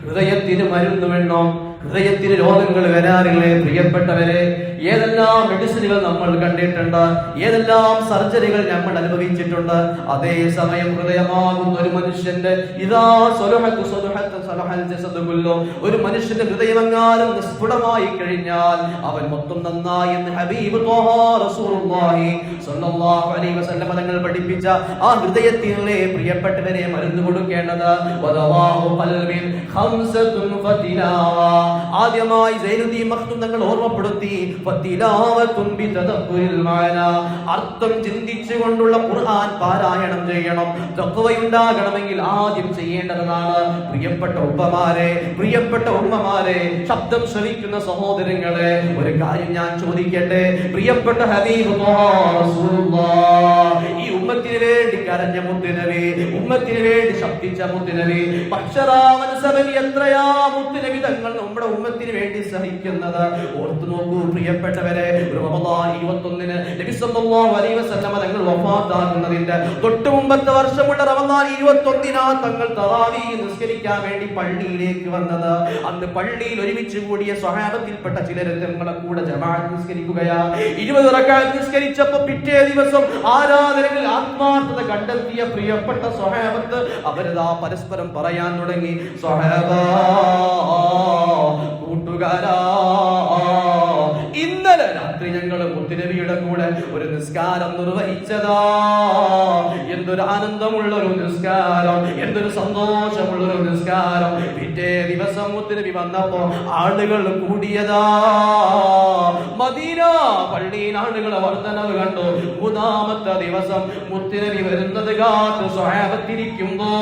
ഹൃദയത്തിന് മരുന്ന് വേണം. ഹൃദയത്തിന് രോഗങ്ങൾ വരാറില്ലേ പ്രിയപ്പെട്ടവരെ? ഏതെല്ലാം മെഡിസിനുകൾ നമ്മൾ കണ്ടിട്ടുണ്ട്, ഏതെല്ലാം സർജറികൾ നമ്മൾ അനുഭവിച്ചിട്ടുണ്ട്. അതേസമയം ഹൃദയമാകുന്ന ഒരു മനുഷ്യന്റെ ഒരു മനുഷ്യന്റെ ഹൃദയമെങ്ങാനും നിസ്ഫുടമായി കഴിഞ്ഞാൽ അവൻ മൊത്തം നന്നായി എന്ന് ഹബീബ് റസൂലുള്ളാഹി സ്വല്ലല്ലാഹു അലൈഹി വസല്ലം തങ്ങൾ പഠിപ്പിച്ച ആ ഹൃദയത്തിലെ പ്രിയപ്പെട്ടവരെ മരുന്ന് കൊടുക്കേണ്ടത് ആദ്യമായി സൈനുദ്ദീൻ മഖ്ദൂം തങ്ങൾ ഓർമ്മപ്പെടുത്തി, അർത്ഥം ചിന്തിച്ചുകൊണ്ടുള്ള ഖുർആൻ പാരായണം ചെയ്യണം. തഖ്വയുണ്ടാകണമെങ്കിൽ ആദ്യം ചെയ്യേണ്ടതാണ് പ്രിയപ്പെട്ട ഉപ്പമാരെ, പ്രിയപ്പെട്ട ഉമ്മമാരെ, ശബ്ദം ശ്രവിക്കുന്ന സഹോദരങ്ങളെ, ഒരു കാര്യം ഞാൻ ചോദിക്കട്ടെ. പ്രിയപ്പെട്ട ഹബീബ് റസൂലുള്ളാഹ് ഈ ഉമ്മത്തിന് വേണ്ടി കരഞ്ഞ മുത്തുനബി, ഉമ്മത്തിന് വേണ്ടി ശബ്ദിച്ച മുത്തുനബി, പക്ഷരാമൻസബലി എത്രയാ മുത്തുനബി തങ്ങൾ നമ്മുടെ ഉമ്മത്തിന് വേണ്ടി സഹിക്കുന്നത്. ഓർത്തു നോക്കൂ പ്രിയപ്പെട്ടവരെ. റമദാൻ 21 നബി സല്ലല്ലാഹു അലൈഹി വസല്ലം തങ്ങൾ വഫാത്താകുന്നതിന്റെ തൊട്ട് മുമ്പത്തെ വർഷമുള്ള റമദാൻ 21 തങ്ങൾ തറാവീഹ് നിസ്കരിക്കാൻ വേണ്ടി പള്ളിയിലേക്ക് വന്നത്. അന്ന് പള്ളിയിൽ ഒരുമിച്ച് കൂടിയ സ്വഹാബത്തിൽപ്പെട്ട ചിലർ തങ്ങളെ കൂടെ ജമാഅത്ത് നിസ്കരിക്കുകയാ. 20 റക്അത്ത് നിസ്കരിച്ചപ്പോൾ പിറ്റേ ദിവസം ആരാധനകളിൽ ആത്മാർത്ഥത കണ്ടെത്തിയ പ്രിയപ്പെട്ട സ്വഹാബത്ത് അവരതാ പരസ്പരം പറയാൻ തുടങ്ങി, സ്വഹാബാ, കൂട്ടുകാരാ, ഇന്നലെ രാത്രി ഞങ്ങൾ മുത്തുനബിയുടെ കൂടെ ഒരു നിസ്കാരം നിർവഹിച്ചതാ. എന്തൊരു ആനന്ദമുള്ള ഒരു നിസ്കാരം, എന്തൊരു സന്തോഷമുള്ള ഒരു നിസ്കാരം. പിറ്റേ ദിവസം മുത്തുനബി വന്നപ്പോ ആളുകൾ കൂടിയതാ. മദീന പള്ളിയിൽ ആളുകളെ വർധനവ് കണ്ടു. 3ാമത്തെ ദിവസം മുത്തുനബി വരുന്നത് കാത്ത് സ്വഹാബത്തിരിക്കുമ്പോ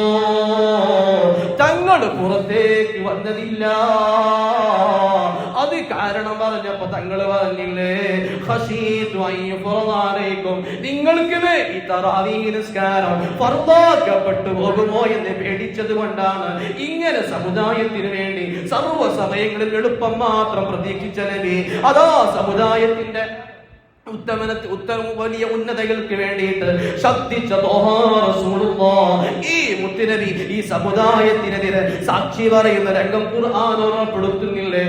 തങ്ങൾ പുറത്തേക്ക് വന്നതില്ല. അത് കാരണം പറഞ്ഞപ്പോ തങ്ങൾ പറഞ്ഞില്ലേ, നിങ്ങൾക്ക് ഈ തറാവീഹ് നിസ്കാരം ഫർദാക്കപ്പെട്ടു പോകുമോ എന്ന് പേടിച്ചത് കൊണ്ടാണ് ഇങ്ങനെ സമുദായത്തിന് വേണ്ടി സർവ്വ സമയങ്ങളിൽ എളുപ്പം മാത്രം പ്രതീക്ഷിച്ച നബി അതാ സമുദായത്തിന്റെ വലിയ ഉന്നതകൾക്ക് വേണ്ടിയിട്ട് ശബ്ദിച്ച ഈ മുത്തുനബി ഈ സമുദായത്തിനെതിരെ സാക്ഷി പറയുന്ന രംഗം ഖുർആൻ ഓർമ്മപ്പെടുത്തുന്നില്ലേ?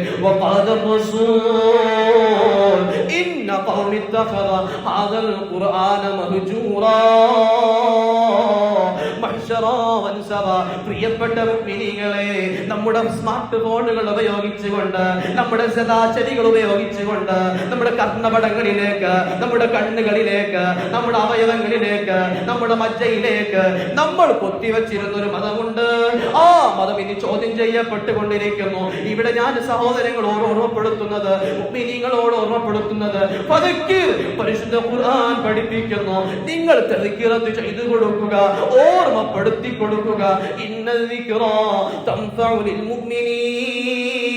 ഇന്ന ഖൗമി ഇത്തഖദ ഹാദൽ ഖുർആന മഹ്ജൂറാ. പ്രിയപ്പെട്ട മുഅ്മിനീങ്ങളെ, നമ്മുടെ സ്മാർട്ട് ഫോണുകൾ ഉപയോഗിച്ചുകൊണ്ട്, നമ്മുടെ സദാചരികൾ ഉപയോഗിച്ചുകൊണ്ട് നമ്മുടെ കർണപടങ്ങളിലേക്ക്, നമ്മുടെ കണ്ണുകളിലേക്ക്, നമ്മുടെ അവയവങ്ങളിലേക്ക്, നമ്മുടെ മജ്ജയിലേക്ക് നമ്മൾ കൊത്തിവെച്ചിരുന്ന ഒരു മതമുണ്ട്. ആ മതം ഇനി ചോദ്യം ചെയ്യപ്പെട്ടുകൊണ്ടിരിക്കുന്നു. ഇവിടെ ഞാൻ സഹോദരങ്ങളോട് ഓർമ്മപ്പെടുത്തുന്നത്, മുഅ്മിനീങ്ങളോട് ഓർമ്മപ്പെടുത്തുന്നത്, പരിശുദ്ധ ഖുർആൻ പഠിപ്പിക്കുന്നു, നിങ്ങൾ തദ്കിറത്ത് ചെയ്തു കൊടുക്കുക, ഓർമ്മപ്പെടുത്തി കൊടുക്കുക. ഇന്നൽ ദിക്റാ തൻഫഉൽ മുഅ്മിനീൻ.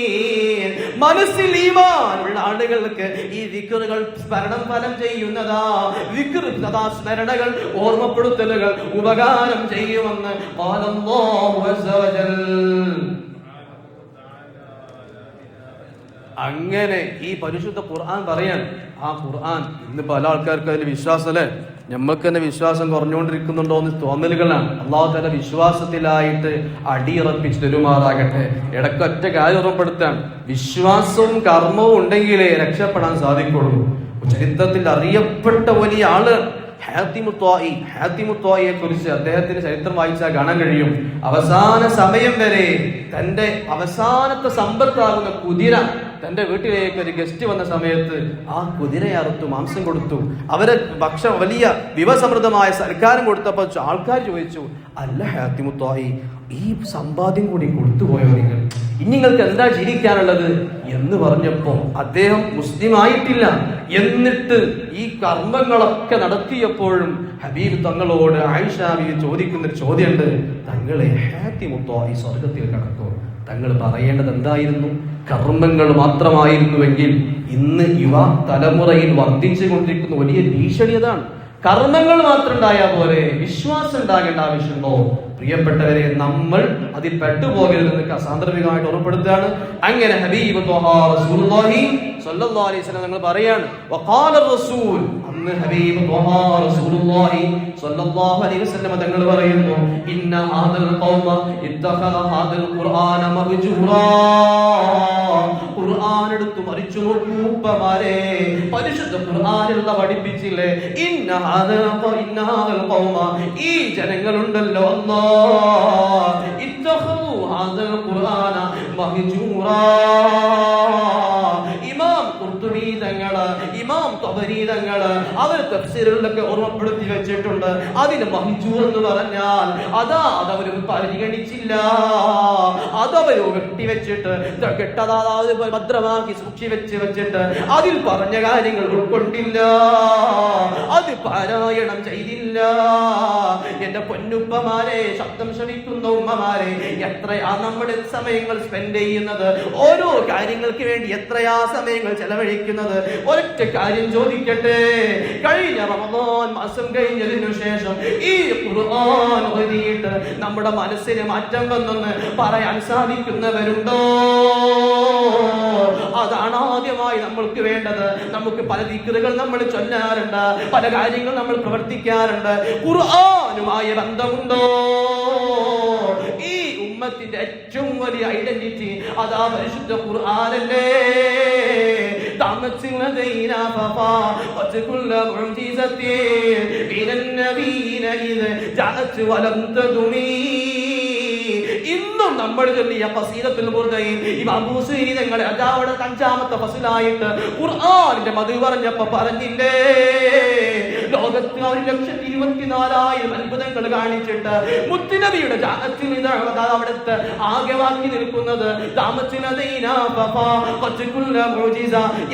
മനസ്സിൽ ഈമാനുള്ള ആളുകൾക്ക് ഈ ദിക്റുകൾ സ്മരണം ഫലം ചെയ്യുന്നതാ. ദിക്ർ സദാ സ്മരണകൾ, ഓർമ്മപ്പെടുത്തലുകൾ ഉപകാരം ചെയ്യുമെന്ന് ഖാലല്ലാഹു അസ്സ വജൽ. അങ്ങനെ ഈ പരിശുദ്ധ ഖുർആൻ പറയാൻ, ആ ഖുർആൻ ഇന്ന് പല ആൾക്കാർക്ക് അതിൽ വിശ്വാസമല്ലേ, നമ്മൾക്ക് തന്നെ വിശ്വാസം കുറഞ്ഞുകൊണ്ടിരിക്കുന്നുണ്ടോ എന്ന് തോന്നലുകളാണ്. അള്ളാഹു തആല വിശ്വാസത്തിലായിട്ട് അടിയുറപ്പിച്ച് തരുമാറാകട്ടെ. ഇടയ്ക്കൊറ്റ കാര്യം ഉറപ്പെടുത്താൻ, വിശ്വാസവും കർമ്മവും ഉണ്ടെങ്കിലേ രക്ഷപ്പെടാൻ സാധിക്കുള്ളൂ. ചരിത്രത്തിൽ അറിയപ്പെട്ട വലിയ ആള് ഹാത്തിമു ത്വായിയെ കുറിച്ച് അദ്ദേഹത്തിന്റെ ചരിത്രം വായിച്ചാൽ കാണാൻ കഴിയും. അവസാന സമയം വരെ തന്റെ അവസാനത്തെ സമ്പത്താകുന്ന കുതിര തന്റെ വീട്ടിലേക്ക് ഒരു ഗസ്റ്റ് വന്ന സമയത്ത് ആ കുതിരയെ അറുത്തു മാംസം കൊടുത്തു. അവരെ ഭക്ഷണം വലിയ വിഭവസമൃദ്ധമായ സൽക്കാരം കൊടുത്തപ്പോൾ ആൾക്കാർ ചോദിച്ചു, അല്ല ഹാത്തിമു ത്വായി, ഈ സമ്പാദ്യം കൂടി കൊടുത്തുപോയോ നിങ്ങൾ? ഇനി നിങ്ങൾക്ക് എന്താ ജീവിക്കാനുള്ളത് എന്ന് പറഞ്ഞപ്പോ അദ്ദേഹം മുസ്ലിം ആയിട്ടില്ല. എന്നിട്ട് ഈ കർമ്മങ്ങളൊക്കെ നടത്തിയപ്പോഴും ഹബീബ് തങ്ങളോട് ആയിഷ ബീവി ചോദിക്കുന്ന ഒരു ചോദ്യമുണ്ട്, തങ്ങളെ ഹാത്തിമു ത്വായി സ്വർഗത്തിൽ കടക്കോ? തങ്ങൾ പറയേണ്ടത് എന്തായിരുന്നു? കർമ്മങ്ങൾ മാത്രമായിരുന്നുവെങ്കിൽ ഇന്ന് യുവ തലമുറയിൽ വർദ്ധിച്ചു കൊണ്ടിരിക്കുന്ന വലിയ ഭീഷണി അതാണ്. കർമ്മങ്ങൾ മാത്രം ഉണ്ടായാൽ പോലെ വിശ്വാസം ഉണ്ടാകേണ്ട ആവശ്യമുണ്ടോ? പ്രിയപ്പെട്ടവരെ, നമ്മൾ അതിൽ പെട്ടുപോകരുതെന്ന് സാന്ദർഭികമായിട്ട് ഉറപ്പെടുത്തുകയാണ്. അങ്ങനെ ഹബീബ് റസൂലുള്ളാഹി സ്വല്ലല്ലാഹു അലൈഹി വസല്ലം തങ്ങൾ പറയാണ്, വഖാല റസൂൽ, അന്ന് ഹബീബ് റസൂലുള്ളാഹി സ്വല്ലല്ലാഹു അലൈഹി വസല്ലം തങ്ങൾ പറയുന്നു, ഇന്ന ഹാദൽ ഖൗമ ഇത്തഖദ ഹാദൽ ഖുർആന മഹ്ജൂറാ. ഖുർആൻ എടുത്തു മറിച്ചു നോക്കൂ ഉപ്പമാരെ, പരിശുദ്ധ ഖുർആനിലുള്ള പഠിപ്പിച്ചില്ലേ, ഇന്ന ഹാദൽ ഖൗമ, ഈ ജനങ്ങളുണ്ടല്ലോ അല്ലാഹ്, ഇത്തഖദു ഹാദൽ ഖുർആന മഹ്ജൂറാ. ഇമാം ഖുർതുബി തങ്ങള്, ഇമാം തബരി തങ്ങള് അവർ തഫ്സീറിലൊക്കെ ഓർമ്മപ്പെടുത്തി വെച്ചിട്ടുണ്ട്. അതിന് മഹ്ജൂർ എന്ന് പറഞ്ഞാൽ അതവർ പരിഗണിച്ചില്ല, അതവർ വെട്ടിവെച്ചിട്ട് കെട്ടതാത് ഭദ്രമാക്കി വെച്ചിട്ട് അതിൽ പറഞ്ഞ കാര്യങ്ങൾ ഉൾക്കൊണ്ടില്ല, അത് പാരായണം ചെയ്തില്ല. എന്റെ പൊന്നുപ്പമാരെ, ശബ്ദം ശ്രമിക്കുന്ന ഉമ്മമാരെ, എത്രയാ നമ്മുടെ സമയങ്ങൾ സ്പെൻഡ് ചെയ്യുന്നത്, ഓരോ കാര്യങ്ങൾക്ക് വേണ്ടി എത്രയാ സമയങ്ങൾ ചെലവഴിക്കുന്നത്. ഒരൊറ്റ കാര്യം ചോദിക്കട്ടെ, കഴിഞ്ഞ റമദാൻ മാസം കഴിഞ്ഞതിനു ശേഷം ഈ ഖുർആൻ ഓതിയിട്ട് നമ്മുടെ മനസ്സിന് മാറ്റം വന്നെന്ന് പറയാൻ സാധിക്കുന്നവരുണ്ടോ? അതാണ് ആദ്യമായി നമ്മൾക്ക് വേണ്ടത്. നമുക്ക് പല ദിക്റുകൾ നമ്മൾ ചൊല്ലാറുണ്ട്, പല കാര്യങ്ങൾ നമ്മൾ പ്രവർത്തിക്കാറുണ്ട്. ഖുർആനുമായി ബന്ധമുണ്ടോ? ഈ ഉമ്മത്തിന്റെ ഏറ്റവും വലിയ ഐഡന്റിറ്റി അതാ പരിശുദ്ധ ഖുർആനല്ലേ. تعمت لدينا ففاقت كل معجزة من النبيين إذ جاءت ولم تدمي. ഇന്നും നമ്മൾ ചൊല്ലിയ ഖസീദത്തുൽ ബുർദയിൽ ഇമാം ബൂസീരി തങ്ങൾ അതാവിടെ 5ാമത്തെ ഫസിലായിട്ട് ഖുർആനിന്റെ മധു പറഞ്ഞപ്പോ പറഞ്ഞില്ലേ, ലോകത്ത് 1,24,000 അത്ഭുതങ്ങൾ കാണിച്ചിട്ട് മുത്തുനബിയുടെ അവിടുത്തെ ആകെ വാക്കി നിൽക്കുന്നത്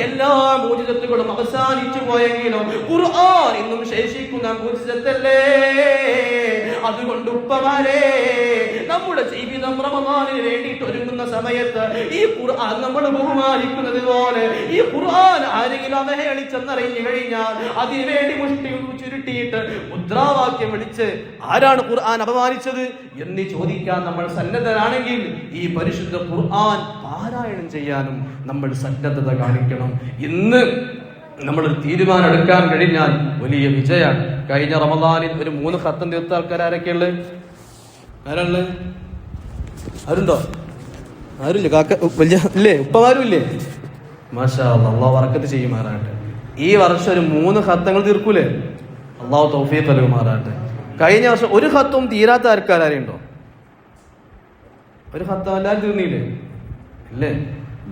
എല്ലാ മോചിതത്തുകളും അവസാനിച്ചു പോയെങ്കിലും ഖുർആൻ ഇന്നും ശേഷിക്കുന്ന മോചിതത്തല്ലേ. അതുകൊണ്ട് ഉപ്പമാരെ, നമ്മുടെ ജീവിതം റമദാനിന് വേണ്ടിയിട്ട് ഒരുങ്ങുന്ന സമയത്ത് ഈ ഖുർആൻ നമ്മൾ ബഹുമാനിക്കുന്നത് പോലെ ഈ ഖുർആൻ ആരെങ്കിലും അവഹേളിച്ചെന്നറിഞ്ഞു കഴിഞ്ഞാൽ അതിനുവേണ്ടി മുഷ്ടി ചുരുട്ടിയിട്ട് മുദ്രാവാക്യം വിളിച്ച് ആരാണ് ഖുർആൻ അപമാനിച്ചത് എന്ന് ചോദിക്കാൻ നമ്മൾ സന്നദ്ധരാണെങ്കിൽ ഈ പരിശുദ്ധ ഖുർആൻ പാരായണം ചെയ്യാനും നമ്മൾ സന്നദ്ധത കാണിക്കണം. ഇന്ന് നമ്മളൊരു തീരുമാനം എടുക്കാൻ കഴിഞ്ഞാൽ വലിയ വിജയമാണ്. കഴിഞ്ഞ റമദാനിൽ ഒരു 3 ഖത്തം തീർത്ത ആൾക്കാർ ആരൊക്കെയുള്ളത്? ആരുള്ളത്? ആരുണ്ടോ? ആരുമില്ല. കാക്ക വലിയ ഇല്ലേ? ഉപ്പമാരും ഇല്ലേ? മാഷാ അല്ലാഹ്, അല്ലാഹു ബറക്കത്ത് ചെയ്യുമാറാകട്ടെ. ഈ വർഷം ഒരു 3 ഖത്തങ്ങൾ തീർക്കൂലേ? അല്ലാഹു തൗഫീഖ് നൽകുമാറാകട്ടെ. കഴിഞ്ഞ വർഷം ഒരു ഖത്തും തീരാത്ത ആൾക്കാരുണ്ടോ? ഒരു ഖത്തം എല്ലാവരും തീർന്നില്ലേ? ഇല്ലേ?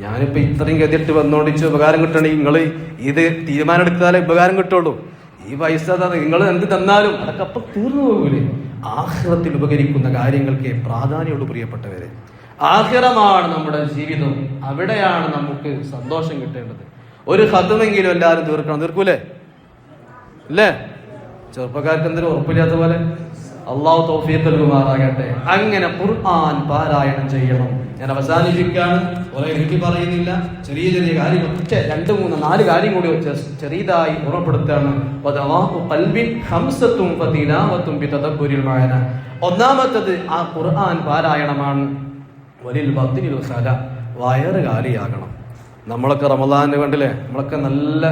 ഞാനിപ്പോ ഇത്രയും ഗതിയിട്ട് വന്നോണ്ടിച്ച് ഉപകാരം കിട്ടണമെങ്കിൽ നിങ്ങൾ ഇത് തീരുമാനം എടുത്താലേ ഉപകാരം കിട്ടുള്ളൂ. ഈ പൈസ നിങ്ങൾ എന്ത് തന്നാലും അതൊക്കെ അപ്പൊ തീർന്നു പോകൂലേ? ആഖിറത്തിൽ ഉപകരിക്കുന്ന കാര്യങ്ങൾക്ക് പ്രാധാന്യമുള്ളൂ പ്രിയപ്പെട്ടവരെ. ആഖിറമാണ് നമ്മുടെ ജീവിതം, അവിടെയാണ് നമുക്ക് സന്തോഷം കിട്ടേണ്ടത്. ഒരു ഖത്തുമെങ്കിലും എല്ലാവരും തീർക്കണം. തീർക്കൂലേ? ഇല്ലേ? ചെറുപ്പക്കാർക്ക് എന്തൊരു ഉറപ്പില്ലാത്ത പോലെ. അള്ളാഹു തൗഫീഖ് നൽകുമാറാകട്ടെ. അങ്ങനെ ഖുർആൻ പാരായണം ചെയ്യണം. ഞാൻ അവസാനിപ്പിക്കാണ്, കുറെ എനിക്ക് പറയുന്നില്ല. ചെറിയ ചെറിയ കാര്യങ്ങൾ, 2, 3, 4 കാര്യം കൂടി വെച്ച് ചെറിയതായി ഉറപ്പെടുത്താണ്. ഒന്നാമത്തത് ആ ഖുർആൻ പാരായണമാണ്. വലിൽ ബത്നിൽ ഖല, വയറ് കാലിയാകണം. നമ്മളൊക്കെ റമദാന് കണ്ടില്ലേ, നമ്മളൊക്കെ നല്ല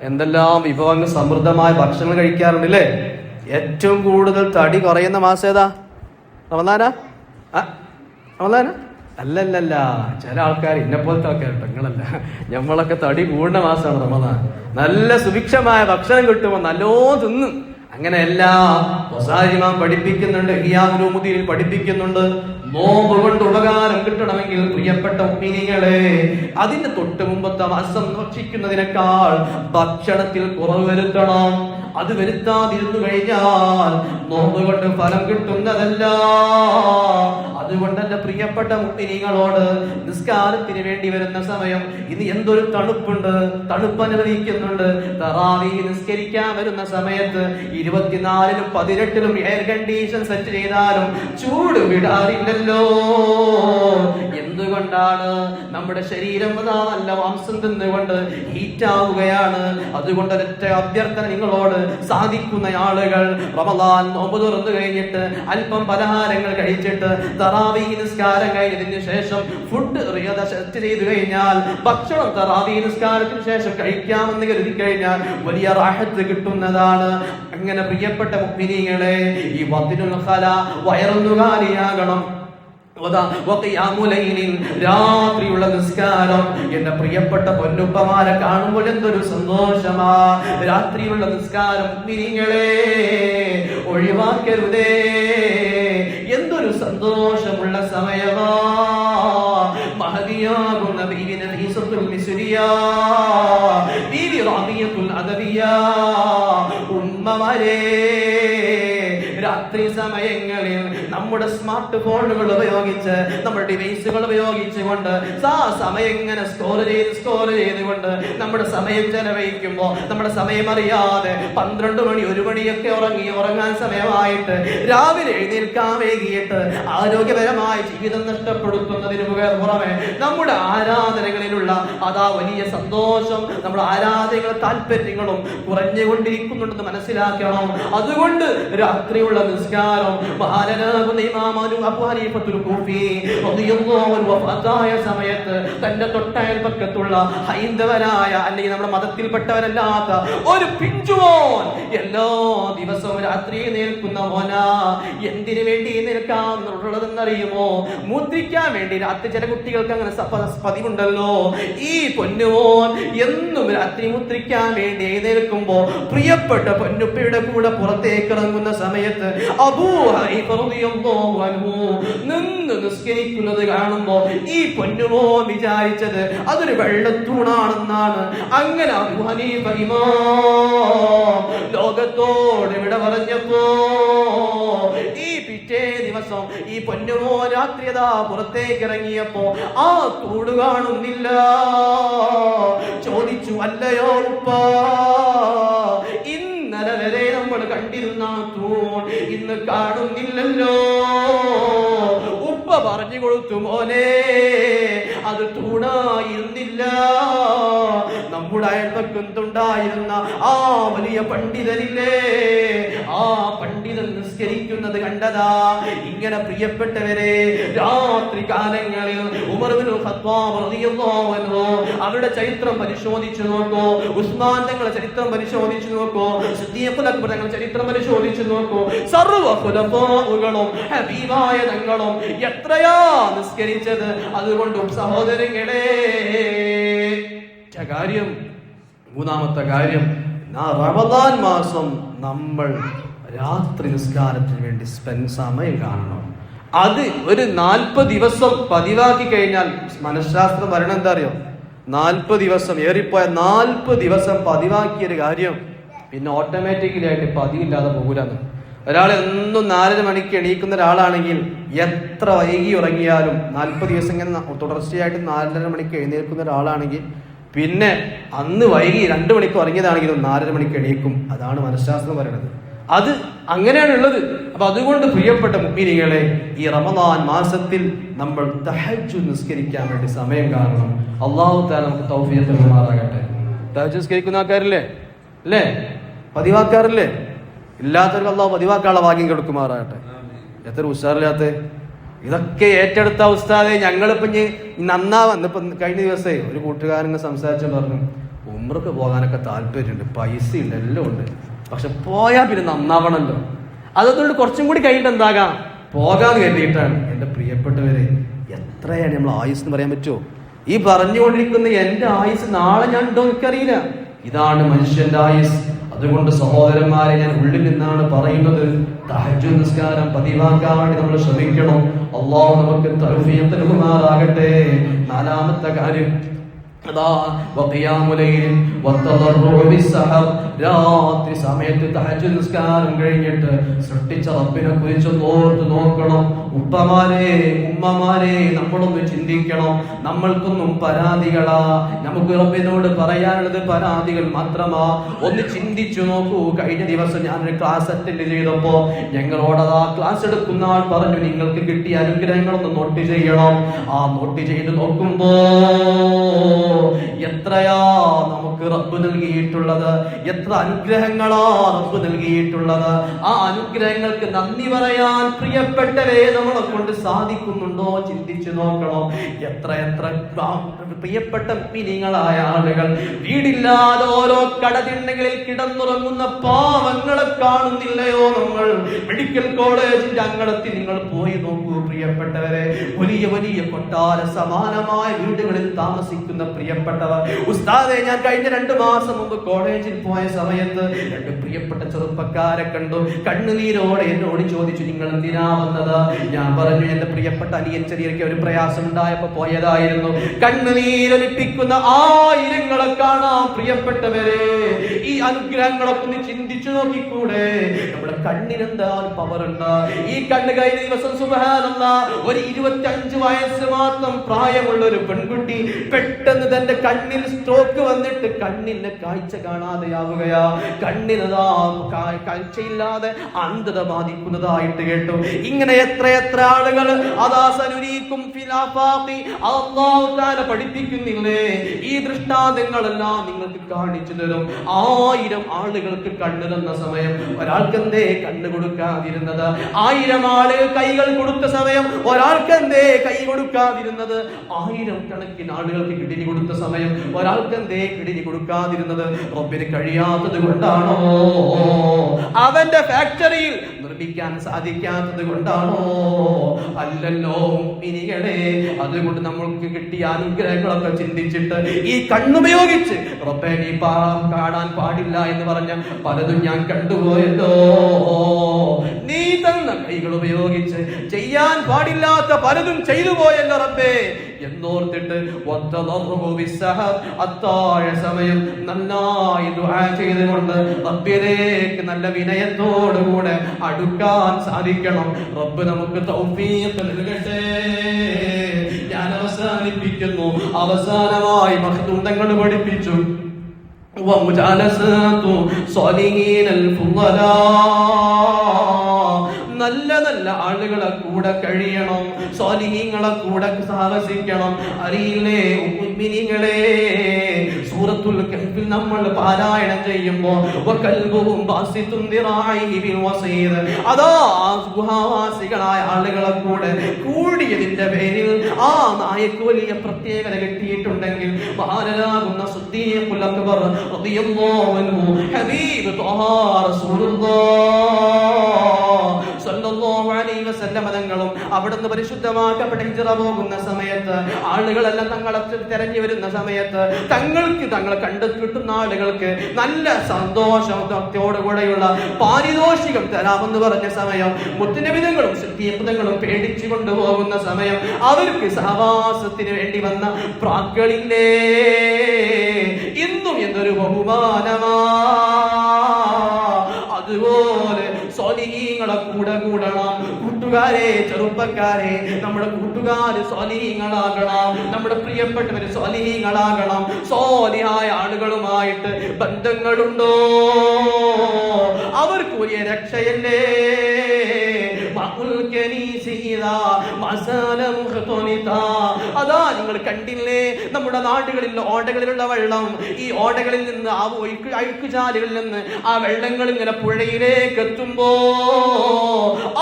എന്തെല്ലാം വിഭവങ്ങൾ സമൃദ്ധമായ ഭക്ഷണങ്ങൾ കഴിക്കാറുണ്ടല്ലേ. ഏറ്റവും കൂടുതൽ തടി കുറയുന്ന മാസം ഏതാ? റമദാനാ? റമദാനാ? അല്ലല്ല, ചില ആൾക്കാർ ഇന്നെപ്പോലത്തെ ആൾക്കാർ, പെങ്ങളല്ല, നമ്മളൊക്കെ തടി കൂടുന്ന മാസമാണ് റമദാൻ. നല്ല സുഭിക്ഷമായ ഭക്ഷണം കിട്ടുമ്പോൾ നല്ലോ തിന്നും. അങ്ങനെയല്ല, വസാരിമാൻ പഠിപ്പിക്കുന്നുണ്ട്, ഇഹ്യാഉലുമുദ്ദീനിൽ പഠിപ്പിക്കുന്നുണ്ട്, നോമ്പ് കൊണ്ട് ഉപകാരം കിട്ടണമെങ്കിൽ പ്രിയപ്പെട്ട മുഅ്മിനീങ്ങളെ, അതിന് തൊട്ട് മുമ്പത്തെ മാസം ഭക്ഷിക്കുന്നതിനേക്കാൾ ഭക്ഷണത്തിൽ കുറവ് വരുത്തണം. അത് വരുത്താതിരുന്നു കഴിഞ്ഞാൽ നോമ്പ് കൊണ്ട് ഫലം കിട്ടുന്നതല്ല. അതുകൊണ്ട് എന്റെ പ്രിയപ്പെട്ട മുഅ്മിനീങ്ങളോട്, നിസ്കാരത്തിന് വേണ്ടി വരുന്ന സമയം ഇനി എന്തൊരു തണുപ്പുണ്ട്, തണുപ്പ് അനുഭവിക്കുന്നുണ്ട്. തറാവീഹ് നിസ്കരിക്കാൻ വരുന്ന സമയത്ത് 24-ലും 18-ലും എയർ കണ്ടീഷൻ സെറ്റ് ചെയ്താലും ചൂട് വിടാറില്ലല്ലോ. എന്തുകൊണ്ട്? കൊണ്ടാണ് നമ്മുടെ ശരീരം നല്ല മാംസം തിന്നുകൊണ്ട് ഹീറ്റാവുകയാണ്. അതുകൊണ്ട് ഒരൊറ്റ അഭ്യർത്ഥന നിങ്ങളോട്, സാധിക്കുന്ന ആളുകൾ റമദാൻ നോമ്പ് തുറന്നു കഴിഞ്ഞിട്ട് അല്പം പലഹാരങ്ങൾ കഴിച്ചിട്ട് തറാവീഹ് നിസ്കാരം കഴിഞ്ഞതിന് ശേഷം ഫുഡ് സെറ്റ് ചെയ്തു കഴിഞ്ഞാൽ, ഭക്ഷണം തറാവീഹ് നിസ്കാരത്തിന് ശേഷം കഴിക്കാമെന്ന് കരുതി കഴിഞ്ഞാൽ വലിയ റാഹത്ത് കിട്ടുന്നതാണ്. അങ്ങനെ പ്രിയപ്പെട്ട മുഅ്മിനീങ്ങളെ, ഈ വത്തിനുൽ ഖല വയറൊന്നു കാലിയാകണം. രാത്രിയുള്ള നിസ്കാരം, എന്റെ പ്രിയപ്പെട്ട പൊന്നുപ്പമാരെ കാണുമ്പോൾ എന്തൊരു സന്തോഷമാ. രാത്രിയുള്ള നിസ്കാരം മുഅ്മിനീങ്ങളെ ഒഴിവാക്കരുതേ. എന്തൊരു സന്തോഷമുള്ള സമയമാ. മഹദിയാകുന്ന ബീവി നഫീസത്തുൽ മിസ്രിയ, ബീവി റാബിയത്തുൽ അദവിയ, ഉമ്മമാരെ, രാത്രി സമയങ്ങളിൽ നമ്മുടെ സ്മാർട്ട് ഫോണുകൾ ഉപയോഗിച്ച്, നമ്മുടെ ഡിവൈസുകൾ ഉപയോഗിച്ചുകൊണ്ട് ആ സമയം ഇങ്ങനെ സ്കോർ ചെയ്തുകൊണ്ട് നമ്മുടെ സമയം ചെലവഴിക്കുമ്പോൾ നമ്മുടെ സമയം അറിയാതെ 12 മണി 1 മണിയൊക്കെ ഉറങ്ങാൻ സമയമായിട്ട് രാവിലെ എഴുന്നേൽക്കാൻ വൈകിയിട്ട് ആരോഗ്യപരമായ ജീവിതം നഷ്ടപ്പെടുത്തുന്നതിന് പുറമെ നമ്മുടെ ആരാധനകളിലുള്ള വലിയ സന്തോഷം, നമ്മുടെ ആരാധനകളുടെ താല്പര്യങ്ങളും കുറഞ്ഞുകൊണ്ടിരിക്കുന്നുണ്ടെന്ന് മനസ്സിലാക്കണം. അതുകൊണ്ട് രാത്രിയുള്ള നിസ്കാരം, മഹാനാകുന്ന ഇമാം അബൂ ഹനീഫത്തുൽ കൂഫി റളിയല്ലാഹു അൻഹു വഫാത്തായ സമയത്ത് തന്റെ തൊട്ടയൽപക്കത്തുള്ള ഹൈന്ദവനായ, അല്ലെങ്കിൽ നമ്മുടെ മതത്തിൽപ്പെട്ടവരല്ലാത്ത ഒരു പിഞ്ചുമോൻ എല്ലാ ദിവസവും രാത്രി നിൽക്കുന്ന മോനാ. എന്തിനു വേണ്ടി നിൽക്കാന്നുള്ളതെന്നറിയുമോ? മൂത്രിക്കാൻ വേണ്ടി. രാത്രി ചില കുട്ടികൾക്ക് അങ്ങനെ പതിവുണ്ടല്ലോ. ഈ പൊന്നുമോൻ എന്നും രാത്രി മൂത്രിക്കാൻ വേണ്ടി എഴുന്നേൽക്കുമ്പോ പ്രിയപ്പെട്ട പൊന്നുപ്പയുടെ കൂടെ പുറത്തേക്ക് ഇറങ്ങുന്ന സമയത്ത് അബൂ ഹനീഫ റളിയല്ലാഹു അൻഹു നിന്ന് നിസ്കരിക്കുന്നത് കാണുമ്പോ ഈ പൊന്നുമോൻ വിചാരിച്ചത് അതൊരു വെള്ളത്തൂണാണെന്നാണ്. അങ്ങനെ അബൂ ഹനീഫ ഇമാം ലോകത്തോട് വിട പറഞ്ഞപ്പോ ഈ പിറ്റേ ദിവസം ഈ പൊന്നുമോൻ രാത്രി പുറത്തേക്ക് ഇറങ്ങിയപ്പോ ആ തൂട് കാണുന്നില്ല. ചോദിച്ചു, അല്ലയോ ഉപ്പ, ഇന്നലെ വരെ നമ്മൾ കണ്ടിരുന്ന തൂൺ ഇന്ന് കാണുന്നില്ലല്ലോ. ഉപ്പ പറഞ്ഞു കൊടുത്തു, മോനെ, അത് തൂണായിരുന്നില്ല. നമ്മുടെ അയൽപക്കത്തുണ്ടായിരുന്ന ആ വലിയ പണ്ഡിതനില്ലേ, ആ പണ്ഡിതൻ നിസ്കരിക്കുന്നത് കണ്ടതാ. ഇങ്ങനെ പ്രിയപ്പെട്ടവരെ, രാത്രി കാലങ്ങളിൽ ഉമർ ഇബ്നുൽ ഖത്താബ് റളിയല്ലാഹു അൻഹു അവരുടെ ചരിത്രം പരിശോധിച്ചു നോക്കൂ, ഉസ്മാൻ തങ്ങളുടെ ചരിത്രം പരിശോധിച്ചു നോക്കൂ, സിദ്ദീഖുൽ അക്ബർ തങ്ങളുടെ ചരിത്രം പരിശോധിച്ചു നോക്കൂ. സർവ്വ ഖുലഫാഉകളും ഹബീബായ തങ്ങളും എത്രയാ നിസ്കരിച്ചത്. അതുകൊണ്ടും സഹോദരങ്ങളെ, കാര്യം, മൂന്നാമത്തെ കാര്യം, റമദാൻ മാസം നമ്മൾ രാത്രി നിസ്കാരത്തിന് വേണ്ടി സമയം കാണണം. അത് ഒരു 40 ദിവസം പതിവാക്കി കഴിഞ്ഞാൽ, മനഃശാസ്ത്രം പറയണ എന്താ അറിയോ, 40 ദിവസം, ഏറിപ്പോയ 40 ദിവസം പതിവാക്കിയൊരു കാര്യം പിന്നെ ഓട്ടോമാറ്റിക്കലി ആയിട്ട് പതിവില്ലാതെ പോകൂലെന്ന്. ഒരാൾ എന്നും 4 മണിക്ക് എണീക്കുന്ന ഒരാളാണെങ്കിൽ എത്ര വൈകി ഉറങ്ങിയാലും 40 ദിവസം ഇങ്ങനെ തുടർച്ചയായിട്ട് 4:30 മണിക്ക് എഴുന്നേൽക്കുന്ന ഒരാളാണെങ്കിൽ പിന്നെ അന്ന് വൈകി 2 മണിക്ക് ഉറങ്ങിയതാണെങ്കിലും 4:30 മണിക്ക് എണീക്കും. അതാണ് മനഃശാസ്ത്രം പറയുന്നത്. അത് അങ്ങനെയാണുള്ളത്. അപ്പൊ അതുകൊണ്ട് പ്രിയപ്പെട്ട മുഅ്മിനീങ്ങളെ, ഈ റമദാൻ മാസത്തിൽ നമ്മൾ തഹജ്ജുദ് നിസ്കരിക്കാൻ വേണ്ടി സമയം കാണണം. അല്ലാഹു തആല നമുക്ക് തൗഫീഖ് നൽകുമാറാകട്ടെ. തഹജ്ജുദ് നിസ്കരിക്കുന്ന ആൾക്കാരില്ലേ, അല്ലേ? പതിവാക്കാറില്ലേ? ഇല്ലാത്തവർക്ക് അല്ലാഹു പതിവാക്കാനുള്ള ഭാഗ്യം കൊടുക്കുമാറാകട്ടെ. എത്ര ഉഷാറില്ലാത്ത ഇതൊക്കെ ഏറ്റെടുത്ത ഉസ്താദെ, ഞങ്ങളിപ്പോ നന്നാവാൻ. ഇപ്പൊ കഴിഞ്ഞ ദിവസേ ഒരു കൂട്ടുകാരനെ സംസാരിച്ചു പറഞ്ഞു, ഉംറക്ക് പോകാനൊക്കെ താല്പര്യമുണ്ട്, പൈസ ഉണ്ട്, എല്ലാം ഉണ്ട്, പക്ഷെ പോയാൽ പിന്നെ നന്നാവണല്ലോ. അതുകൊണ്ട് കുറച്ചും കൂടി കഴിഞ്ഞിട്ട് എന്താകാം പോകാൻ കരുതിയിട്ടാണ്. എന്റെ പ്രിയപ്പെട്ടവരെ, എത്രയാണ് നമ്മൾ ആയുസ് എന്ന് പറയാൻ പറ്റുമോ? ഈ പറഞ്ഞുകൊണ്ടിരിക്കുന്ന എന്റെ ആയുസ് നാളെ ഞാൻ ഉണ്ടോ എനിക്കറിയില്ല. ഇതാണ് മനുഷ്യന്റെ ആയുസ്. അതുകൊണ്ട് സഹോദരന്മാരെ, ഞാൻ ഉള്ളിൽ നിന്നാണ് പറയുന്നത്, തഹജ്ജുദ് നിസ്കാരം പതിവാക്കാൻ വേണ്ടി നമ്മൾ ശ്രമിക്കണം. അല്ലാഹു നമുക്ക് തൗഫീഖ് നൽകുമാറാകട്ടെ. നാലാമത്തെ കാര്യം, രാത്രി സമയത്ത് തഹജ്ജുദ് നിസ്കാരം കഴിഞ്ഞിട്ട് സൃഷ്ടിച്ച റബ്ബിനെ കുറിച്ച് ഓർത്ത് നോക്കണം. ഉപ്പമാരെ ഉമ്മമാരെ നമ്മളൊന്ന് ചിന്തിക്കണം. നമ്മൾക്കൊന്നും പരാതികളാ, നമുക്ക് റബ്ബിനോട് പറയാനുള്ളത് പരാതികൾ മാത്രമാ. ഒന്ന് ചിന്തിച്ചു നോക്കൂ. കഴിഞ്ഞ ദിവസം ഞാനൊരു ക്ലാസ് അറ്റൻഡ് ചെയ്തപ്പോ ഞങ്ങളോടതാ ക്ലാസ് എടുക്കുന്ന ആൾ പറഞ്ഞു, നിങ്ങൾക്ക് കിട്ടിയ അനുഗ്രഹങ്ങളൊന്ന് നോട്ട് ചെയ്യണം. ആ നോട്ട് ചെയ്ത് നോക്കുമ്പോ എത്രയാ നമുക്ക് റബ്ബ് നൽകിയിട്ടുള്ളത്, എത്ര അനുഗ്രഹങ്ങളാ റബ്ബ് നൽകിയിട്ടുള്ളത്. ആ അനുഗ്രഹങ്ങൾക്ക് നന്ദി പറയാൻ പ്രിയപ്പെട്ടവരെ നമ്മളെ കൊണ്ട് സാധിക്കുന്നുണ്ടോ ചിന്തിച്ചു നോക്കണം. എത്ര എത്ര പ്രിയപ്പെട്ട മിനിങ്ങളായ ആളുകൾ വീടില്ലാതെ ഓരോ കടതിണ്ണകളിൽ കിടന്നുറങ്ങുന്ന പാവങ്ങളെ കാണുന്നില്ലയോ നമ്മൾ? മെഡിക്കൽ കോളേജിന്റെ അങ്കണത്തിൽ നിങ്ങൾ പോയി നോക്കൂ പ്രിയപ്പെട്ടവരെ. വലിയ വലിയ കൊട്ടാര സമാനമായ വീടുകളിൽ താമസിക്കുന്ന പ്രിയപ്പെട്ടവർ. ഉസ്താദെ, ഞാൻ കഴിഞ്ഞ 2 മാസം മുമ്പ് കോളേജിൽ പോയ സമയത്ത് 2 പ്രിയപ്പെട്ട ചെറുപ്പക്കാരെ കണ്ടു. കണ്ണുനീരോടെ എന്നോട് ചോദിച്ചു, നിങ്ങൾ എന്തിനാ വന്നത്? ഞാൻ പറഞ്ഞു, എന്റെ പ്രിയപ്പെട്ട അനിയൻ ചെറിയൊക്കെ ഒരു പ്രയാസം ഉണ്ടായപ്പോ പോയതായിരുന്നു. കണ്ണുനീരൊലിപ്പിക്കുന്ന ആയിരങ്ങളെ കാണാം പ്രിയപ്പെട്ടവരെ. ഈ അനുഗ്രഹങ്ങളൊക്കെ ഒന്ന് ചിന്തിച്ചു നോക്കിക്കൂടെ? നമ്മുടെ കണ്ണിനെന്താ പവർ ഉണ്ട്? ഈ കണ്ണ് കഴിഞ്ഞ ദിവസം സുബ്ഹാനല്ലാഹ് ഒരു 25 വയസ്സ് മാത്രം പ്രായമുള്ള ഒരു പെൺകുട്ടി പെട്ടെന്ന് തന്റെ കണ്ണിൽ സ്ട്രോക്ക് വന്നിട്ട് കണ്ണിന്റെ കാഴ്ച കാണാതെയാവുകയാ. കണ്ണിനതാ കാഴ്ചയില്ലാതെ അന്ധത ബാധിക്കുന്നതായിട്ട് കേട്ടു. ഇങ്ങനെ എത്ര ആളുകൾ അതാ സനുരീക്കും ഫിലാഫാഖി അല്ലാഹു തആല പഠിപ്പിക്കുന്നില്ലേ? ഈ ദൃഷ്ടാന്തങ്ങളെല്ലാം നിങ്ങൾക്ക് കാണിച്ചു തരും. 1000 ആളുകൾക്ക് കണ്ണ് തന്ന സമയം ഒരാൾക്ക് എന്തേ കണ്ണ് കൊടുക്കാതിരുന്നത്? 1000 ആളുകൾ കൈകൾ കൊടുത്ത സമയം ഒരാൾക്ക് എന്തേ കൈ കൊടുക്കാതിരുന്നത്? 1000 കണക്കിന് ആളുകൾക്ക് കിഡ്നി കൊടുത്ത സമയം ഒരാൾക്ക് എന്തേ കിഡ്നി കൊടുക്കാതിരുന്നത്? റബ്ബിന് കഴിയാത്തത് കൊണ്ടാണോ? അവന്റെ ഫാക്ടറിയിൽ നിർമ്മിക്കാൻ സാധിക്കാത്തത് കൊണ്ടാണോ? അല്ലല്ലോ മുഅ്മിനീങ്ങളെ. അതുകൊണ്ട് നമ്മൾക്ക് കിട്ടിയ അനുഗ്രഹങ്ങളൊക്കെ ചിന്തിച്ചിട്ട് ഈ കണ്ണുപയോഗിച്ച് റബ്ബേ നീ കാണാൻ പാടില്ല എന്ന് പറഞ്ഞ പലതും ഞാൻ കണ്ടുപോയല്ലോ. നീ തന്ന കൈകൾ ഉപയോഗിച്ച് ചെയ്യാൻ പാടില്ലാത്ത പലതും ചെയ്തു പോയല്ലോ റബ്ബേ എന്നോർത്തിട്ട് അത്താഴ സമയം നന്നായി ദുആ ചെയ്തുകൊണ്ട് റബ്ബിലേക്ക് നല്ല വിനയത്തോടുകൂടെ അടുക്കാൻ സാധിക്കണം. റബ്ബ് നമുക്ക് തൗഫീഖ് നൽകട്ടെ. ഞാൻ അവസാനിപ്പിക്കുന്നു. അവസാനമായി മഖ്ദൂം തങ്ങൾ പഠിപ്പിച്ചു, വമുജാലസതു സ്വാലിഹീനൽ ഫുളലാ, നല്ല നല്ല ആളുകളെ കൂടെ കഴിയണം, സ്വാലിഹീങ്ങളെ കൂടെ സാഹസിക്കണം. അറിയില്ലേ മുഅ്മിനീങ്ങളെ, സൂറത്തുൽ കഹ്ഫിൽ നമ്മൾ പാരായണം ചെയ്യുമ്പോൾ വകൽബുഹും ബാസിതുൻ ദിറാഇഹി ബിൽ വസീദ്, അതാ ഗുഹാവാസികളായ ആളുകളെ കൂടെ കൂടിയതിന്റെ പേരിൽ ആ നായക്ക് വലിയ പ്രത്യേകത കിട്ടിയിട്ടുണ്ടെങ്കിൽ മഹാനാകുന്ന സിദ്ദീഖുൽ അക്ബർ റളിയല്ലാഹു അൻഹു ഹബീബ് ത്വഹ റസൂലുള്ളാഹ് സല്ലല്ലാഹു അലൈഹി വസല്ലം തങ്ങളും അവിടുന്ന് പരിശുദ്ധമാക്കപ്പെട്ട ഹിജ്റ പോകുന്ന സമയത്ത് ആളുകളെല്ലാം തങ്ങളെ തിരഞ്ഞു വരുന്ന സമയത്ത് തങ്ങളെ കിട്ടുന്ന ആളുകൾക്ക് നല്ല സന്തോഷത്തോടുകൂടെയുള്ള പാരിതോഷികം തരാമെന്ന് പറഞ്ഞ സമയം മുത്തുനബി തങ്ങളും സിദ്ദീഖ് തങ്ങളും പേടിച്ചു കൊണ്ടുപോകുന്ന സമയം അവർക്ക് സഹവാസത്തിന് വേണ്ടി വന്ന പ്രാക്കളില്ലേ ഇന്നും എന്നൊരു ബഹുമാനമാ. അതുപോലെ സ്വാലിഹീങ്ങളെ കൂടെ കൂടണം. കൂട്ടുകാരെ, ചെറുപ്പക്കാരെ, നമ്മുടെ കൂട്ടുകാര് സ്വാലിഹീങ്ങളാകണം. നമ്മുടെ പ്രിയപ്പെട്ടവര് സ്വാലിഹീങ്ങളാകണം. സ്വാലിഹായ ആളുകളുമായിട്ട് ബന്ധങ്ങളുണ്ടോ? അവർക്ക് വലിയ രക്ഷയല്ലേ. അതാ നിങ്ങൾ കണ്ടില്ലേ നമ്മുടെ നാടുകളിൽ ഓടകളിലുള്ള വെള്ളം, ഈ ഓടകളിൽ നിന്ന് ആ അഴുക്കുചാലുകളിൽ നിന്ന് ആ വെള്ളങ്ങൾ ഇങ്ങനെ പുഴയിലേക്ക് എത്തുമ്പോ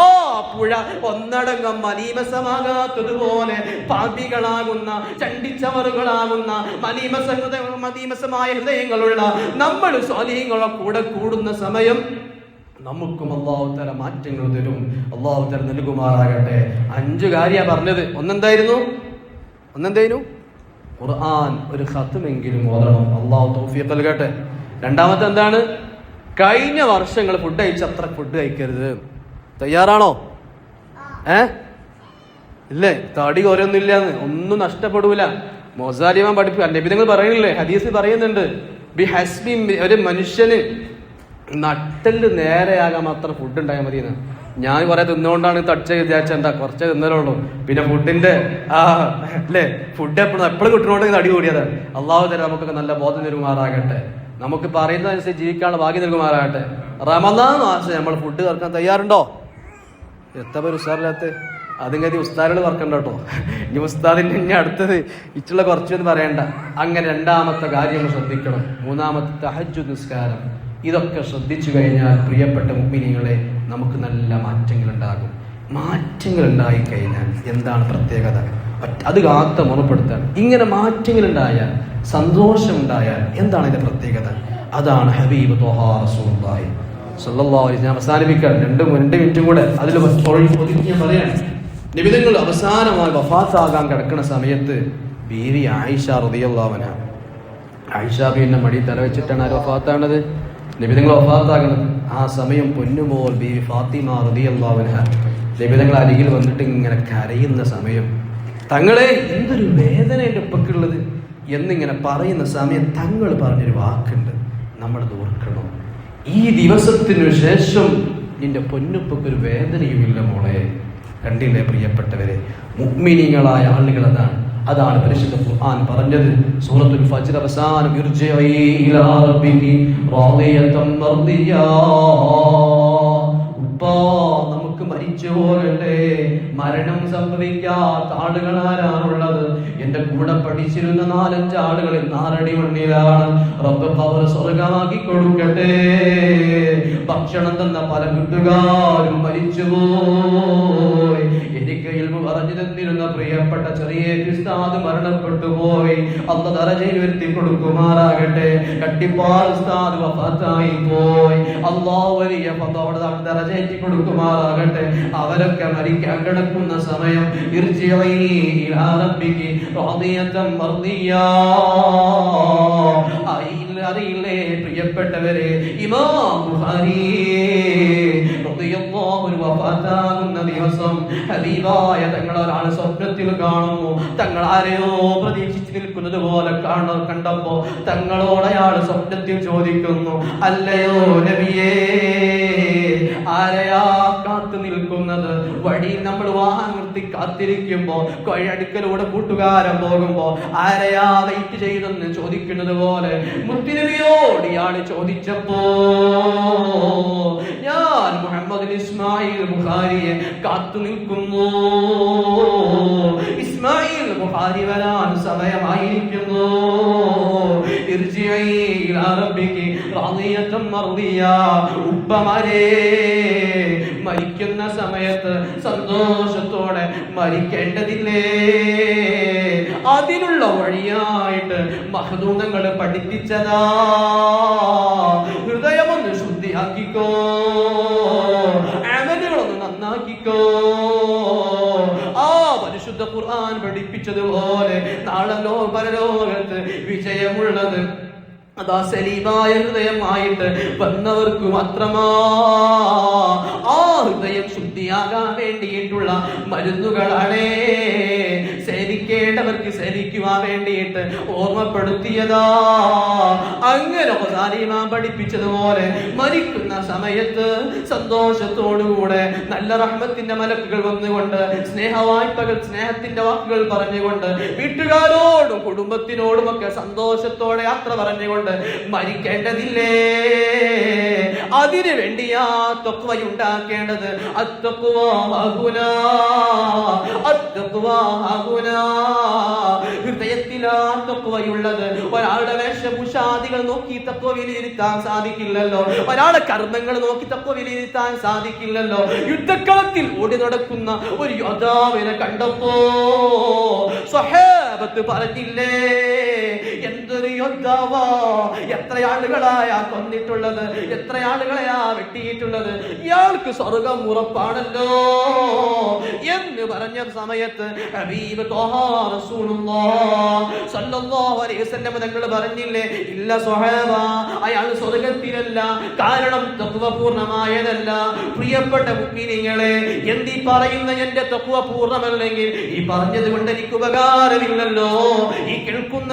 ആ പുഴ ഒന്നടങ്കം മലീമസമാകാത്തതുപോലെ പാപികളാകുന്ന ചണ്ടിച്ചവറുകളാകുന്ന മലീമസമായ ഹൃദയങ്ങളുള്ള നമ്മൾ സ്വാലിഹീങ്ങളെ കൂടെ കൂടുന്ന സമയം നമുക്കും അല്ലാഹു തആല മാറ്റങ്ങൾ തരും. അല്ലാഹു തആല നൽകുമാറാകട്ടെ. 5 കാര്യമാണ് പറഞ്ഞത്. ഒന്നെന്തായിരുന്നു? ഖുർആൻ ഒരു ഖത്മെങ്കിലും ഓതണം. അല്ലാഹു തൗഫീഖ് നൽകട്ടെ. രണ്ടാമത്തെ എന്താണ്? കഴിഞ്ഞ വർഷങ്ങൾ ഫുഡ് കഴിച്ച അത്ര ഫുഡ് കഴിക്കരുത്. തയ്യാറാണോ? ഇല്ലേ? തടി കുറയൊന്നുമില്ലാന്ന്, ഒന്നും നഷ്ടപ്പെടൂല. മൊസാലിമാൻ പഠിപ്പിക്കുക. നബിതങ്ങൾ പറയുന്നില്ലേ, ഹദീസ് പറയുന്നുണ്ട്, ബി ഹസ്ബി, ഒരു മനുഷ്യന് നട്ടല് നേരെയാകാൻ മാത്രം ഫുഡ് ഉണ്ടായാൽ മതിയെന്ന്. ഞാൻ കുറെ തിന്നുകൊണ്ടാണ് തടിച്ച വിചാരിച്ച എന്താ കുറച്ച് തിന്നലുള്ളൂ. പിന്നെ ഫുഡിന്റെ അല്ലേ, ഫുഡ് എപ്പോഴും കിട്ടുന്നോണ്ട് തടി കൂടിയതാണ്. അള്ളാഹു തരാൻ നമുക്കൊക്കെ നല്ല ബോധം നൽകുമാറാകട്ടെ. നമുക്ക് പറയുന്നതനുസരിച്ച് ജീവിക്കാനുള്ള ഭാഗ്യം നൽകുമാറാകട്ടെ. റമദാൻ മാസം നമ്മൾ ഫുഡ് കറക്കാൻ തയ്യാറുണ്ടോ? എത്ര പേര് ഉസ്താദില്ലാത്ത അതിങ്ങതി ഉസ്താദുകൾ വർക്കണ്ട കേട്ടോ. ഇനി ഉസ്താദിന്റെ ഇനി അടുത്തത് ഇച്ചുള്ള കുറച്ചൊന്നും പറയണ്ട. അങ്ങനെ രണ്ടാമത്തെ കാര്യം ശ്രദ്ധിക്കണം. മൂന്നാമത്തെ തഹജ്ജുദ് നിസ്കാരം. ഇതൊക്കെ ശ്രദ്ധിച്ചു കഴിഞ്ഞാൽ പ്രിയപ്പെട്ട മുഅ്മിനീങ്ങളെ നമുക്ക് നല്ല മാറ്റങ്ങൾ ഉണ്ടാകും. മാറ്റങ്ങൾ ഉണ്ടായിക്കഴിഞ്ഞാൽ എന്താണ് പ്രത്യേകത? അത് കാത്ത മുറപ്പെടുത്താൻ ഇങ്ങനെ മാറ്റങ്ങൾ ഉണ്ടായാൽ, സന്തോഷമുണ്ടായാൽ എന്താണ് ഇതിന്റെ പ്രത്യേകത? അതാണ് ഹബീബ് ത്വഹാ റസൂലുള്ളാഹി സ്വല്ലല്ലാഹു അലൈഹി വസല്ലം. അവസാനിപ്പിക്കാൻ രണ്ട് മിനിറ്റും കൂടെ അതിൽ പറയാൻ. നിബിധങ്ങൾ അവസാനമായി വഫാത്താകാൻ കിടക്കുന്ന സമയത്ത് ബീവി ആയിഷ റളിയല്ലാഹു അൻഹ, ആയിഷ ബീവിന്റെ മടി തല വെച്ചിട്ടാണ് ആര് വഫാത്താണത്? നിബിധങ്ങൾ വഫാത്താകുന്നത്. ആ സമയം പൊന്നുമോൾ ബീവി ഫാത്തിമ റളിയല്ലാഹു അൻഹ നിബിധങ്ങൾ അരികിൽ വന്നിട്ട് ഇങ്ങനെ കരയുന്ന സമയം, തങ്ങളെ എന്തൊരു വേദന എൻ്റെ ഉപ്പക്കുള്ളത് എന്നിങ്ങനെ പറയുന്ന സമയം തങ്ങൾ പറഞ്ഞൊരു വാക്കുണ്ട്, നമ്മൾ ഓർക്കണം. ഈ ദിവസത്തിനു ശേഷം നിന്റെ പൊന്നുപ്പൊക്കൊരു വേദനയുമില്ല മോളെ. കണ്ടില്ലേ പ്രിയപ്പെട്ടവരെ, മുഅ്മിനീങ്ങളായ ആളുകൾ അതാണ് പരിശുദ്ധ ഖുർആൻ പറഞ്ഞത്. സൂറത്തുൽ ഫജ്ർ അവസാനം ഇർജിഇ ഇലാ റബ്ബികി റാദിയതൻ മർദിയാ. നമുക്ക് മരിച്ചു പോകണ്ടേ, മരണം സംഭവിക്കാത്ത ആളുകൾ ആരാണുള്ളത്? എന്റെ കൂടെ പഠിച്ചിരുന്ന 4-5 ആളുകളിൽ 4 അടി മണ്ണിലാണ്. റബ്ബ് ഖബർ സ്വർഗമാക്കി കൊടുക്കട്ടെ. ഭക്ഷണം തന്ന പല കൂട്ടുകാരും മരിച്ചുപോയി. എനിക്ക് ഇൽമു പറഞ്ഞു തന്നിരുന്ന പ്രിയപ്പെട്ട ചെറിയ ഉസ്താദ് മരണപ്പെട്ടു പോയി. അല്ലാഹു ദറജയിൽ ഉയർത്തി കൊടുക്കുമാറാകട്ടെ. കട്ടിപ്പാട് ഉസ്താദ് വഫാത്തായി പോയി. അല്ലാഹു വലിയ ദറജയിൽ കൊടുക്കുമാറാകട്ടെ. അവരൊക്കെ മരിക്കാൻ കിടക്കുന്ന സമയം ഇർജിഇ ഇലാ റബ്ബികി റാദിയതൻ മർദിയാ. അറിയില്ലേ പ്രിയപ്പെട്ടവരെ, ഇമാം ബുഖാരി റളിയല്ലാഹു അൻഹു വഫാത്താകുന്ന ദിവസം ഹബീബായ തങ്ങൾ ഒരാൾ സ്വപ്നത്തിൽ കാണുന്നു. തങ്ങൾ ആരെയോ പ്രതീക്ഷിച്ചു നിൽക്കുന്നത് പോലെ കണ്ടപ്പോ തങ്ങളോട് അയാൾ സ്വപ്നത്തിൽ ചോദിക്കുന്നു, അല്ലയോ നബിയേ, ആരെയാ കാത്തു നിൽക്കുന്നത്? വഴി നമ്മൾ വാഹനം നിർത്തി കാത്തിരിക്കുമ്പോ, കൊഴടുക്കലൂടെ കൂട്ടുകാരൻ പോകുമ്പോ ആരെയാ വെയിറ്റ് ചെയ്തെന്ന് ചോദിക്കുന്നത് പോലെ മുത്തുനബിയോട് ഇയാൾ ചോദിച്ചപ്പോ, ഞാൻ മുഹമ്മദ് ഇസ്മായിൽ ബുഖാരിയെ കാത്തു നിൽക്കുന്നു. ഇസ്മായിൽ ബുഖാരി വരാൻ സമയമായിരിക്കുന്നു. ഇർജിഇ ഇലാ റബ്ബികി റാദിയതൻ മർദിയാ. ഉപ്പമാരെ, മരിക്കുന്ന സമയത്ത് സന്തോഷത്തോടെ മരിക്കേണ്ടതില്ലേ? അതിനുള്ള വഴിയായിട്ട് മഹ്ദൂദങ്ങൾ പഠിപ്പിച്ചതാ. ഹൃദയമൊന്ന് ശുദ്ധിയാക്കിക്കോ, അമലുകളൊന്ന് നന്നാക്കിക്കോ. ആ പരിശുദ്ധ ഖുർആൻ പഠിപ്പിച്ചതുപോലെ നാളെ പരലോകത്ത് വിജയമുള്ളത് അതാ സലീമായ ഹൃദയമായിട്ട് വന്നവർക്ക് മാത്രമാ. ആ ഹൃദയം ശുദ്ധിയാകാൻ വേണ്ടിയിട്ടുള്ള മരുന്നുകളാണേ. സേവിക്കേണ്ടവർക്ക് സേവിക്കുവാൻ വേണ്ടിയിട്ട് ഓർമ്മപ്പെടുത്തിയതാ. അങ്ങനെ സാലിമാൻ പഠിപ്പിച്ചതുപോലെ മരിക്കുന്ന സമയത്ത് സന്തോഷത്തോടുകൂടെ നല്ല റഹ്മത്തിന്റെ മലക്കുകൾ വന്നുകൊണ്ട് സ്നേഹവായ്പകൾ, സ്നേഹത്തിന്റെ വാക്കുകൾ പറഞ്ഞുകൊണ്ട് വീട്ടുകാരോടും കുടുംബത്തിനോടും ഒക്കെ സന്തോഷത്തോടെ യാത്ര പറഞ്ഞുകൊണ്ട് മരിക്കേണ്ടതില്ലേ? അതിനു വേണ്ടിയാ തഖ്വയുണ്ടാക്കേണ്ടത്. ഹൃദയത്തിലാ തഖ്വയുള്ളത്. ഒരാളുടെ വേഷഭൂഷാദികൾ നോക്കി തഖ്വ വിലയിരുത്താൻ സാധിക്കില്ലല്ലോ. ഒരാളുടെ കർമ്മങ്ങൾ നോക്കി തഖ്വ വിലയിരുത്താൻ സാധിക്കില്ലല്ലോ. യുദ്ധക്കളത്തിൽ ഓടി നടക്കുന്ന ഒരു യോദ്ധാവിനെ കണ്ടപ്പോ സ്വഹാബത്ത് പറഞ്ഞില്ലേ, എന്തൊരു യോദ്ധാവാ, എത്ര ആളുകളായാ കൊന്നിട്ടുള്ളത്, എത്ര ആളുകളെയാ വെട്ടിയിട്ടുള്ളത്, ഇയാൾക്ക് സ്വർഗം ഉറപ്പാണല്ലോ എന്ന് പറഞ്ഞ സമയത്ത് ഹബീബ് ത്വഹാ റസൂലുള്ളാഹി സ്വല്ലല്ലാഹു അലൈഹി വസല്ലം തങ്ങൾ പറഞ്ഞില്ലേ, ഇല്ല സ്വഹാബ, അയാൾ സ്വർഗത്തിലല്ല. കാരണം തഖ്വ പൂർണ്ണമായതല്ല. പ്രിയപ്പെട്ട മുഅ്മിനീങ്ങളെ, എന്തി പറയുന്ന എന്റെ തഖ്വ പൂർണ്ണമല്ലെങ്കിൽ ഈ പറഞ്ഞത് കൊണ്ട് എനിക്ക് ഉപകാരമില്ലല്ലോ. ഈ കേൾക്കുന്ന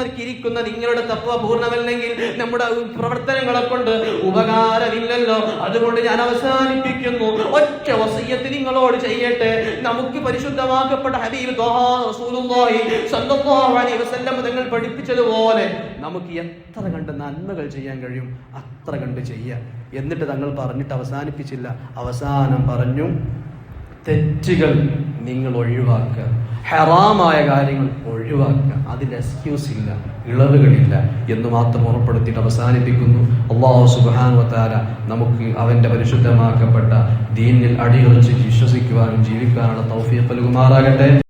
നിങ്ങളുടെ തഖ്വ പൂർണ്ണമല്ലെങ്കിൽ നമ്മുടെ പ്രവർത്തനങ്ങളെ കൊണ്ട് ഉപകാരമില്ലല്ലോ. അതുകൊണ്ട് ഞാൻ അവസാനിപ്പിക്കുന്നു. ഒറ്റ വസിയത്ത് നിങ്ങളോട് ചെയ്യട്ടെ. നമുക്ക് പരിശുദ്ധമാക്കപ്പെട്ട ഹബീബ് ത്വഹാ റസൂലുള്ളാഹി സ്വല്ലല്ലാഹു അലൈഹി വസല്ലം തങ്ങൾ പഠിപ്പിച്ചതുപോലെ നമുക്ക് എത്ര കണ്ട് നന്മകൾ ചെയ്യാൻ കഴിയും അത്ര കണ്ട് ചെയ്യാം. എന്നിട്ട് തങ്ങൾ പറഞ്ഞിട്ട് അവസാനിപ്പിച്ചില്ല. അവസാനം പറഞ്ഞു, തെറ്റുകൾ നിങ്ങൾ ഒഴിവാക്കുക, ഹറാമായ കാര്യങ്ങൾ ഒഴിവാക്കുക. അതിൽ എക്സ്ക്യൂസ് ഇല്ല, ഇളവുകളില്ല എന്ന് മാത്രം ഉറപ്പെടുത്തിയിട്ട് അവസാനിപ്പിക്കുന്നു. അല്ലാഹു സുബ്ഹാനഹു വ തആല നമുക്ക് അവന്റെ പരിശുദ്ധമാക്കപ്പെട്ട ദീനിൽ അടിയുറച്ച് വിശ്വസിക്കുവാനും ജീവിക്കാനുള്ള തൗഫീഖ് നൽകുമാറാകട്ടെ.